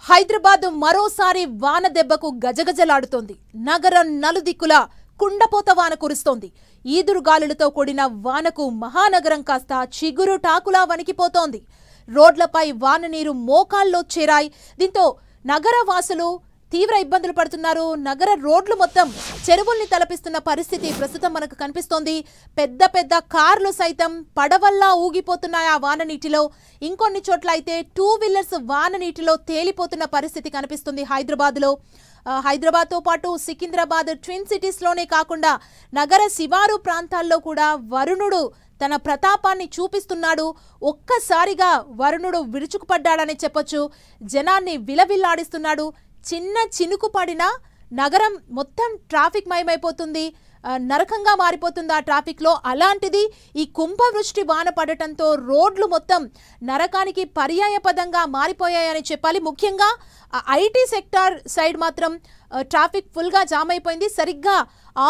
హైదరాబాద్ మరోసారి వాన దెబ్బకు గజగజలాడుతోంది. నగరం నలుదిక్కులా కుండపోత వాన కురుస్తోంది. ఈదురుగాలులతో కూడిన వానకు మహానగరం కాస్త చిగురు టాకులా వణికిపోతోంది. రోడ్లపై వాన నీరు మోకాల్లో చేరాయి. దీంతో నగర వాసులు తీవ్ర ఇబ్బందులు పడుతున్నారు. నగర రోడ్లు మొత్తం చెరువుల్ని తలపిస్తున్న పరిస్థితి ప్రస్తుతం మనకు కనిపిస్తోంది. పెద్ద పెద్ద కార్లు సైతం పడవల్లా ఊగిపోతున్నాయి ఆ వాన నీటిలో. ఇంకొన్ని చోట్ల అయితే 2 వీలర్స్ వాన నీటిలో తేలిపోతున్న పరిస్థితి కనిపిస్తుంది హైదరాబాద్లో. హైదరాబాద్తో పాటు సికింద్రాబాద్ ట్విన్ సిటీస్లోనే కాకుండా నగర శివారు ప్రాంతాల్లో కూడా వరుణుడు తన ప్రతాపాన్ని చూపిస్తున్నాడు. ఒక్కసారిగా వరుణుడు విరుచుకుపడ్డాడని చెప్పొచ్చు. జనాన్ని విలవిల్లాడిస్తున్నాడు. చిన్న చినుకు పడినా నగరం మొత్తం ట్రాఫిక్ మయమైపోతుంది, నరకంగా మారిపోతుంది ఆ ట్రాఫిక్లో. అలాంటిది ఈ కుంభవృష్టి వాన పడటంతో రోడ్లు మొత్తం నరకానికి పర్యాయపదంగా మారిపోయాయని చెప్పాలి. ముఖ్యంగా ఐటీ సెక్టార్ సైడ్ మాత్రం ట్రాఫిక్ ఫుల్గా జామ్ అయిపోయింది. సరిగ్గా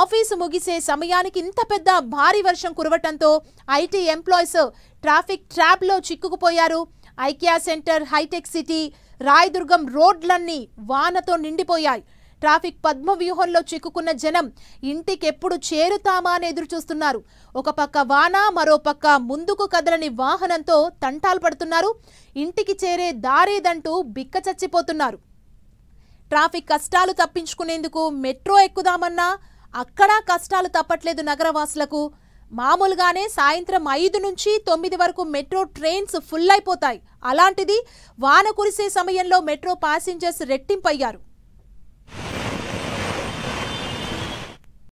ఆఫీసు ముగిసే సమయానికి ఇంత పెద్ద భారీ వర్షం కురవటంతో ఐటీ ఎంప్లాయీస్ ట్రాఫిక్ ట్రాప్లో చిక్కుకుపోయారు. ఐకియా సెంటర్, హైటెక్ సిటీ, రాయదుర్గం రోడ్లన్నీ వానతో నిండిపోయాయి. ట్రాఫిక్ పద్మవ్యూహంలో చిక్కుకున్న జనం ఇంటికెప్పుడు చేరుతామా అని ఎదురు చూస్తున్నారు. ఒక పక్క వాన, మరో పక్క ముందుకు కదలని వాహనంతో తంటాలు పడుతున్నారు. ఇంటికి చేరే దారేదంటూ బిక్క చచ్చిపోతున్నారు. ట్రాఫిక్ కష్టాలు తప్పించుకునేందుకు మెట్రో ఎక్కుదామన్నా అక్కడా కష్టాలు తప్పట్లేదు నగరవాసులకు. మామూలుగానే సాయంత్రం 5 నుంచి 9 వరకు మెట్రో ట్రైన్స్ ఫుల్ అయిపోతాయి. అలాంటిది వాన కురిసే సమయంలో మెట్రో ప్యాసింజర్స్ రెట్టింపయ్యారు.